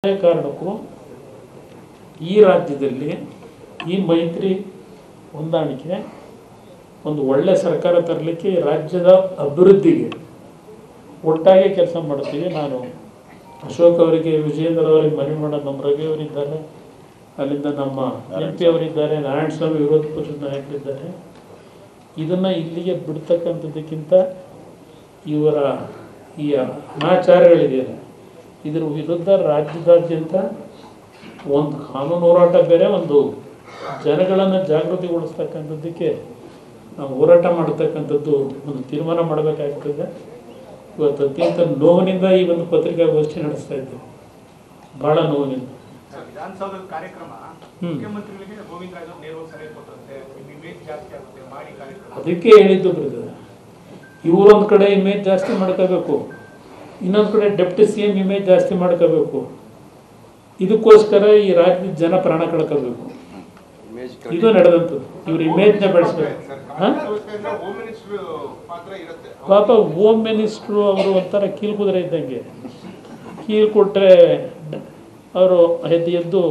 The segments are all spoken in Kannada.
ಕಾರಣಕ್ಕೂ ಈ ರಾಜ್ಯದಲ್ಲಿ ಈ ಮೈತ್ರಿ ಹೊಂದಾಣಿಕೆ ಒಂದು ಒಳ್ಳೆ ಸರ್ಕಾರ ತರಲಿಕ್ಕೆ ರಾಜ್ಯದ ಅಭಿವೃದ್ಧಿಗೆ ಒಟ್ಟಾಗಿ ಕೆಲಸ ಮಾಡ್ತೀವಿ. ನಾನು ಅಶೋಕ್ ಅವರಿಗೆ, ವಿಜಯೇಂದ್ರ ಅವರಿಗೆ ಮನವಿ ಮಾಡೋದು, ನಮ್ಮ ರವಿ ಅವರಿದ್ದಾರೆ, ಅಲ್ಲಿಂದ ನಮ್ಮ MP ಅವರಿದ್ದಾರೆ, ನಾರಾಯಣ ಸ್ವಾಮಿ ವಿರೋಧ ಪಕ್ಷದ ನಾಯಕರಿದ್ದಾರೆ. ಇದನ್ನು ಇಲ್ಲಿಗೆ ಬಿಡ್ತಕ್ಕಂಥದ್ದಕ್ಕಿಂತ ಇವರ ಈ ಅನಾಚಾರಗಳಿದೆಯಲ್ಲ, ಇದರ ವಿರುದ್ಧ ರಾಜ್ಯದಾದ್ಯಂತ ಒಂದು ಕಾನೂನು ಹೋರಾಟ ಬೇರೆ, ಒಂದು ಜನಗಳನ್ನು ಜಾಗೃತಿಗೊಳಿಸ್ತಕ್ಕಂಥದ್ದಕ್ಕೆ ನಾವು ಹೋರಾಟ ಮಾಡತಕ್ಕಂಥದ್ದು ಒಂದು ತೀರ್ಮಾನ ಮಾಡಬೇಕಾಗ್ತದೆ. ಇವತ್ತು ಅತ್ಯಂತ ನೋವಿನಿಂದ ಈ ಒಂದು ಪತ್ರಿಕಾಗೋಷ್ಠಿ ನಡೆಸ್ತಾ ಇದ್ದೇವೆ, ಭಾಳ ನೋವಿನಿಂದ. ವಿಧಾನಸೌಧದ ಕಾರ್ಯಕ್ರಮ ಮುಖ್ಯಮಂತ್ರಿಗಳಿಗೆ ಗೋವಿಂದ ರಾಜ್ ನೇರವಾಗಿ ಸಲಹೆ ಕೊಟ್ಟಂತೆ ಇಮೇಜ್ ಜಾಸ್ತಿ ಆಗುತ್ತೆ ಮಾಡಿ ಕಾರ್ಯಕ್ರಮ, ಅದಕ್ಕೆ ಹೇಳಿದ್ದು ಬ್ರದರ್. ಇವರೊಂದು ಕಡೆ ಇಮೇಜ್ ಜಾಸ್ತಿ ಮಾಡ್ಕೋಬೇಕು, ಇನ್ನೊಂದು ಕಡೆ ಡೆಪ್ಟಿ CM ಇಮೇಜ್ ಜಾಸ್ತಿ ಮಾಡ್ಕೋಬೇಕು. ಇದಕ್ಕೋಸ್ಕರ ಈ ರಾಜ್ಯದ ಜನ ಪ್ರಾಣ ಕಳ್ಕೋಬೇಕು. ಇದು ನಡೆದಂಥದ್ದು. ಇವ್ರ ಇಮೇಜ್ನ ಬೆಳೆಸ್ಬೇಕು. ಪಾಪ ಹೋಮ್ ಮಿನಿಸ್ಟ್ರು ಅವರು ಒಂಥರ ಕೀಲು ಕುದುರೆ ಇದ್ದಂಗೆ, ಕೀಲು ಕೊಟ್ಟರೆ ಅವರು ಎದ್ದು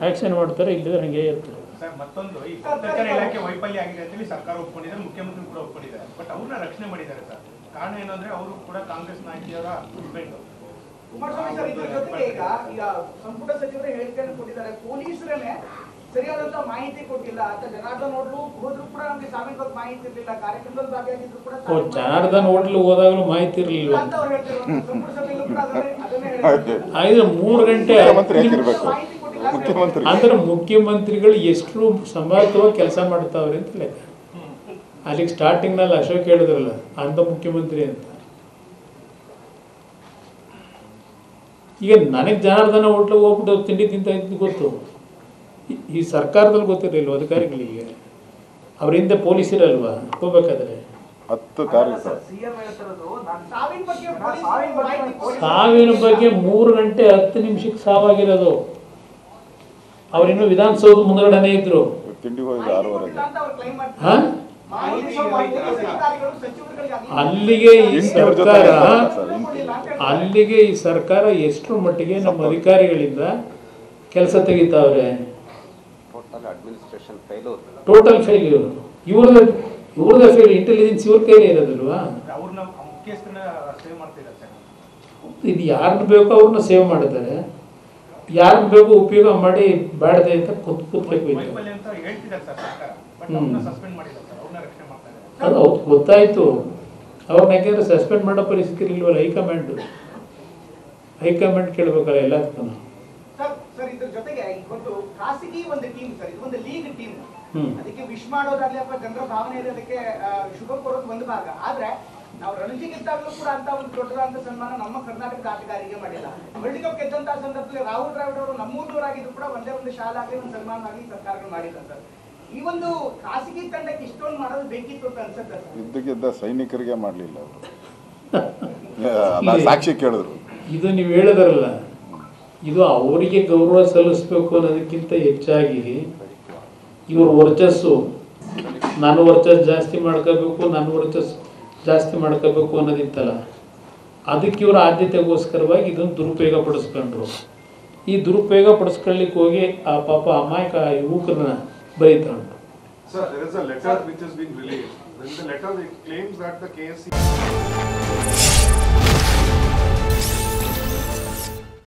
ಆಕ್ಷನ್ ಮಾಡ್ತಾರೆ, ಇಲ್ಲದ್ರೆ ಹಂಗೆ ಇರ್ತಾರೆ. ಮತ್ತೊಂದು ಈ ಗುಪ್ತಚರ ಇಲಾಖೆ ವೈಫಲ್ಯ ಆಗಿದೆ ಅಂತ ಹೇಳಿ ಸರ್ಕಾರ ಒಪ್ಕೊಂಡಿದ್ದಾರೆ, ಮುಖ್ಯಮಂತ್ರಿ ಕೂಡ ಒಪ್ಕೊಂಡಿದ್ದಾರೆ. ಬಟ್ ಅವ್ರನ್ನ ರಕ್ಷಣೆ ಮಾಡಿದ್ದಾರೆ ಸರ್. ಕಾರಣ ಏನಂದ್ರೆ ಅವರು ಕೂಡ ಕಾಂಗ್ರೆಸ್ ನಾಯಕಿಯರ ಡಿಪೆಂಡ್. ಕುಮಾರಸ್ವಾಮಿ ಸರ್, ಇದ್ರ ಜೊತೆಗೆ ಈಗ ಸಂಪುಟ ಸಚಿವರು ಹೇಳಿಕೆಯನ್ನು ಕೊಟ್ಟಿದ್ದಾರೆ, ಪೊಲೀಸರನ್ನೇ ಸರಿಯಾದಂತ ಮಾಹಿತಿ ಕೊಟ್ಟಿಲ್ಲ ಅಂತ. ಜನಾರ್ದನ್ ಹೋಟ್ಲು ಹೋದ್ರು ಕೂಡ ನಮಗೆ ಸಾವಿನ ಬಗ್ಗೆ ಮಾಹಿತಿ ಇರಲಿಲ್ಲ, ಕಾರ್ಯಕ್ರಮದಲ್ಲಿ ಭಾಗಿಯಾಗಿದ್ರು ಕೂಡ ಜನಾರ್ದನ್ ಹೋಟ್ಲು ಹೋದಾಗಲೂ ಮಾಹಿತಿ ಇರಲಿಲ್ಲ ಅಂತ ಅವ್ರು ಹೇಳ್ತಿದ್ರು. ಸಂಪುಟ ಸಭೆಯಲ್ಲೂ ಕೂಡ ಅದನ್ನೇ ಹೇಳಿದ್ರು. 3 ಗಂಟೆ ಅಂದ್ರೆ ಮುಖ್ಯಮಂತ್ರಿಗಳು ಎಷ್ಟು ಸಮರ್ಥವಾಗಿ ಕೆಲಸ ಮಾಡ್ತಾವ್ರೆ ಅಂತ ಲೆಕ್ಕ. ಅಲ್ಲಿಗೆ ಸ್ಟಾರ್ಟಿಂಗ್ನಲ್ಲಿ ಅಶೋಕ್ ಹೇಳಿದ್ರಲ್ಲ, ಅಂಥ ಮುಖ್ಯಮಂತ್ರಿ ಅಂತ. ಈಗ ನನಗೆ ಜನಾರ್ದನ ಹೋಟ್ಲಿಗೆ ಹೋಗ್ಬಿಟ್ಟು ತಿಂಡಿ ತಿಂತ ಇದ್ದು ಗೊತ್ತು, ಈ ಸರ್ಕಾರದಲ್ಲಿ ಗೊತ್ತಿರಲಿಲ್ವ ಅಧಿಕಾರಿಗಳಿಗೆ? ಅವ್ರ ಹಿಂದೆ ಪೊಲೀಸ್ ಇರಲ್ವಾ ಹೋಗ್ಬೇಕಾದ್ರೆ? ಸಾವಿನ ಬಗ್ಗೆ 3 ಗಂಟೆ 10 ನಿಮಿಷಕ್ಕೆ ಸಾವಾಗಿರೋದು. ಅವರಿನ್ನು ವಿಧಾನಸೌಧ ಮುಂದಗಡೆನೇ ಇದ್ರು. ಅಲ್ಲಿಗೆ ಈ ಸರ್ಕಾರ ಎಷ್ಟು ಮಟ್ಟಿಗೆ ನಮ್ಮ ಅಧಿಕಾರಿಗಳಿಂದ ಕೆಲಸ ತೆಗಿತಾವ್ರೆ. Total failure. ಇವ್ರದೇ ಫೇಲ್. ಇಂಟೆಲಿಜೆನ್ಸ್ ಇವ್ರ ಕೈಲೇ ಇರೋದಿಲ್ವಾ? ಇದು ಯಾರನ್ನ ಬೇಕೋ ಅವ್ರನ್ನ ಸೇವ್ ಮಾಡ್ತಾರೆ, ಯಾರನ್ನ ಬೇಕೋ ಉಪಯೋಗ ಮಾಡಿ ಬೇಡದೆ ಅಂತ ಕೂತ್ಬೇಕು. ಅದು ಗೊತ್ತಾಯ್ತು. ಅವ್ರನ್ನ ಯಾಕೆಂದ್ರೆ ಸಸ್ಪೆಂಡ್ ಮಾಡೋ ಪರಿಸ್ಥಿತಿ ಇಲ್ವಲ್ಲ ಹೈಕಮಾಂಡ್ ಕೇಳ್ಬೇಕಲ್ಲ ಎಲ್ಲದಕ್ಕೂ. ಸರ್, ಇದ್ರ ಜೊತೆಗೆ ಒಂದು ಖಾಸಗಿ ಒಂದು ಟೀಮ್ ಸರ್, ಇದು ಒಂದು ಲೀಗ್ ಟೀಮ್. ಅದಕ್ಕೆ ವಿಶ್ ಮಾಡೋದಾಗ್ಲಿ ಅಥವಾ ಜನರ ಭಾವನೆ ಇದೆ, ಅದಕ್ಕೆ ಶುಭ ಕೋರೋದು ಒಂದು ಭಾಗ. ಆದ್ರೆ ನಾವು ರಣಜಿ ಗೆದ್ದಾಗಲೂ ಕೂಡ ಅಂತ ಒಂದು ದೊಡ್ಡದಾದಂತ ಸನ್ಮಾನ ನಮ್ಮ ಕರ್ನಾಟಕದ ಆಟಗಾರರಿಗೆ ಮಾಡಿಲ್ಲ. ವರ್ಲ್ಡ್ ಕಪ್ ಗೆದ್ದಂತ ಸಂದರ್ಭದಲ್ಲಿ ರಾಹುಲ್ ದ್ರಾವಿಡ್ ಅವರು ನಮ್ಮೂರವರಾಗಿದ್ರು ಕೂಡ ಒಂದೇ ಒಂದು ಶಾಲಾ ಆಗಲಿ ಒಂದು ಸನ್ಮಾನ ಆಗಲಿ ಸರ್ಕಾರಗಳು ಮಾಡಿಲ್ಲ ಸರ್. ಈ ಒಂದು ಖಾಸಗಿ ತಂಡಕ್ಕೆ ಇಷ್ಟೊಂದು ಮಾಡೋದು ಬೇಕಿತ್ತು ಅಂತ ಅನ್ಸುತ್ತೆ ಸರ್. ಯುದ್ಧಕ್ಕಿದ್ದ ಸೈನಿಕರಿಗೆ ಮಾಡಲಿಲ್ಲ ಅವರು. ಸಾಕ್ಷಿ ಕೇಳಿದ್ರು. ಇದು ನೀವು ಹೇಳಿದ್ರಲ್ಲ, ಇದು ಅವರಿಗೆ ಗೌರವ ಸಲ್ಲಿಸಬೇಕು ಅನ್ನೋದಕ್ಕಿಂತ ಹೆಚ್ಚಾಗಿ ಇವ್ರ ವರ್ಚಸ್ಸು, ನಾನು ವರ್ಚಸ್ ಜಾಸ್ತಿ ಮಾಡ್ಕೋಬೇಕು ಅನ್ನೋದಿತ್ತಲ್ಲ, ಅದಕ್ಕೆ ಇವರು ಆದ್ಯತೆಗೋಸ್ಕರವಾಗಿ ಇದನ್ನು ದುರುಪಯೋಗ ಪಡಿಸ್ಕೊಂಡ್ರು. ಈ ದುರುಪಯೋಗ ಪಡಿಸ್ಕೊಳ್ಳಿಕ್ಕೆ ಹೋಗಿ ಆ ಪಾಪ ಅಮಾಯಕ ಯುವಕರನ್ನ ಬರೀತಾಂಡ್ರು. Sir, there is a letter which has been released. In the letter it claims that the KSC